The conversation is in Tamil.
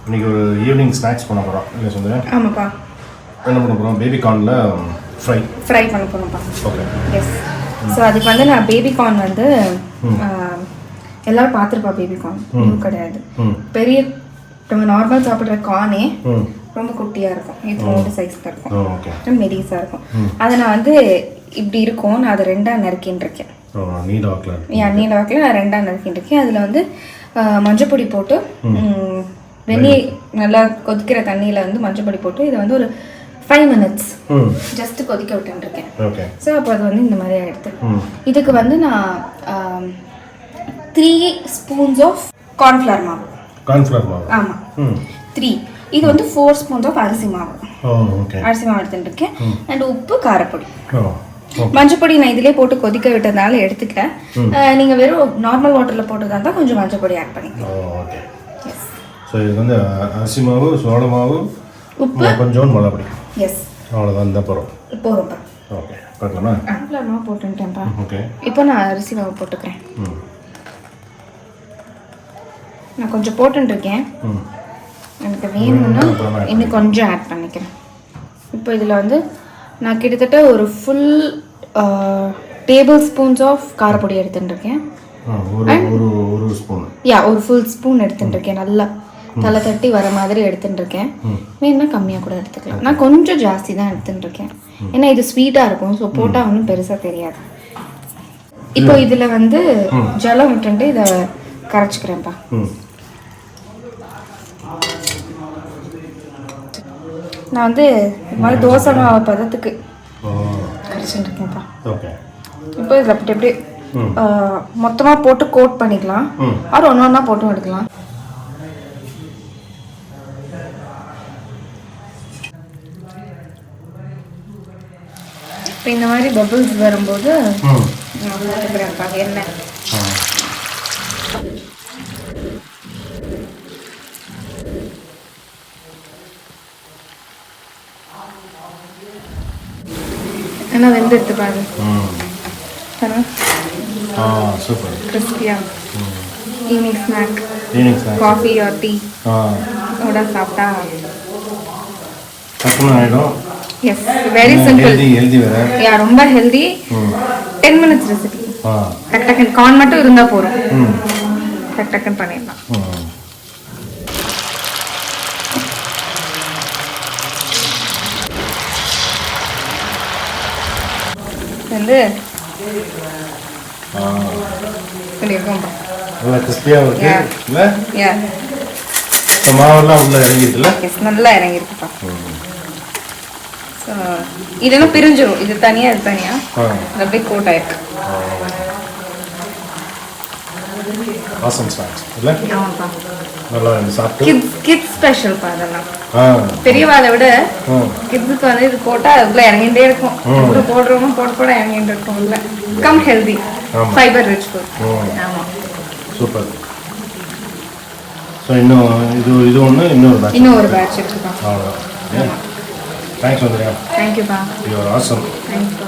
இன்னைக்கு ஒரு ஈவினிங் ஸ்நாக்ஸ் பண்ண போகிறோம் இல்லை சொல்லுங்க. ஆமாப்பா. என்ன பண்ண போகிறோம்? பேபி கார்னில் ஃப்ரை பண்ண போகிறோம்ப்பா. ஓகே. எஸ். ஸோ அதுக்கு வந்து நான் பேபி கார்ன் வந்து எல்லோரும் பார்த்துருப்பா. பேபி கார்ன் இன்னும் கிடையாது. பெரிய நம்ம நார்மல் சாப்பிட்ற கார்னே ரொம்ப குட்டியாக இருக்கும். இது சைஸ்க்கு இருக்கும், மெடிஸாக இருக்கும். அதை நான் வந்து இப்படி இருக்கும். நான் அதை 2ஆக நறுக்கின்னு இருக்கேன். நீல வாக்கில் நான் 2ஆக நறுக்கின்னு இருக்கேன். அதில் வந்து மஞ்சப்பொடி போட்டு வெந்நீர் நல்லா கொதிக்கிற தண்ணியில் வந்து மஞ்சப்பொடி போட்டு இதை வந்து ஒரு 5 minutes ஜஸ்ட் கொதிக்க விட்டுருக்கேன். ஸோ அப்போ அது வந்து இந்த மாதிரி ஆகிடுது. இதுக்கு வந்து நான் 3 spoons ஆஃப் கார்ன்ஃப்ளவர் மாவு. ஆமாம், 3. இது வந்து 4 spoons ஆஃப் அரிசி மாவு. அரிசி மாவு எடுத்துட்டு இருக்கேன். அண்ட் உப்பு, காரப்பொடி, மஞ்சப்பொடி நான் இதிலே போட்டு கொதிக்க விட்டதுனால எடுத்துக்கிறேன். நீங்கள் வெறும் நார்மல் வாட்டரில் போட்டதாக இருந்தால் கொஞ்சம் மஞ்சப்பொடி ஆட் பண்ணிக்கலாம். ஸோ இது வந்து அரிசி மாவு, சோள மாவு, உப்பு, கொஞ்சம் மிளகாப்பொடி. எஸ், அவ்வளோதான். இந்த போகிறோம்ப்பா. ஓகே, பார்க்கலாமா? கார்ன்ஃப்ளவர் மாவு போட்டுட்டேன்ப்பா. ஓகே, இப்போ நான் அரிசி மாவு போட்டுக்கிறேன். நான் கொஞ்சம் போட்டுருக்கேன். எனக்கு வேணும்னா இன்னும் கொஞ்சம் ஆட் பண்ணிக்கிறேன். இப்போ இதில் வந்து நான் கிட்டத்தட்ட ஒரு ஃபுல் டேபிள் ஸ்பூன்ஸ் ஆஃப் காரப்பொடி எடுத்துட்டுருக்கேன். ஒரு ஃபுல் ஸ்பூன் எடுத்துட்டுருக்கேன். நல்லா தலை தட்டி வர மாதிரி எடுத்துட்டுருக்கேன். வேணும்னா கம்மியாக கூட எடுத்துக்கலாம். நான் கொஞ்சம் ஜாஸ்தி தான் எடுத்துட்டுருக்கேன். ஏன்னா இது ஸ்வீட்டாக இருக்கும். ஸோ போட்டால் ஒன்றும் பெருசாக தெரியாது. இப்போ இதில் வந்து ஜலம் விட்டுட்டு இதை கரைச்சிக்கிறேன்ப்பா. நான் வந்து இது மாதிரி தோசை மாவு பதத்துக்கு கரைச்சிட்டு இருக்கேன்ப்பா. இப்போ இதில் அப்படி எப்படி மொத்தமாக போட்டு கோட் பண்ணிக்கலாம். அது ஒன்றா போட்டும் எடுக்கலாம். இப்போ இந்த மாதிரி பபிள்ஸ் வரும்போது போட்டுக்கிறேன்ப்பா எண்ணெய். ஏன்னா வெந்து எடுத்து பாரு. சூப்பர் கிறிஸ்பியா. Evening snack, coffee or tea ஓட சாப்பிட்டா ஆயிடும். S, very simple. ஹெல்தி வேற. யா, ரொம்ப ஹெல்தி. 10 minutes recipe. டக் டக் கார்ன் மட்டும் இருந்தா போதும். டக் டக் பண்ணிடலாம். வந்து நல்லா கிறிஸ்பியா இருக்கு. இல்ல யா, மாவெல்லாம் உள்ள இறங்கி இருக்குல. எஸ், நல்லா இறங்கி இருக்குப்பா. ஸோ இதெல்லாம் பிரிஞ்சிடும். இது தனியாக, இது தனியாக அப்படியே கோட் ஆயிருக்கு. ஆசம் ஸ்நாக்ஸ் இல்ல? ஆமாப்பா, நல்லா சாப்பிட்டு கிட்ஸ் ஸ்பெஷல்ப்பா. அதெல்லாம் பெரியவாளை விட கிட்ஸுக்கு வந்து இது போட்டால் அதுக்குள்ளே இறங்கிட்டே இருக்கும். கூட போடுறவங்க போட இறங்கிட்டு இருக்கும். இல்லை come healthy, fibre rich food. ஆமாம், சூப்பர். ஸோ இன்னும் இது ஒன்று, இன்னொரு பேட்ச் இருக்குப்பா. அவ்வளோ. தேங்க்ஸ் வந்துடுங்க. தேங்க்யூப்பா. You are awesome. தேங்க்யூப்பா.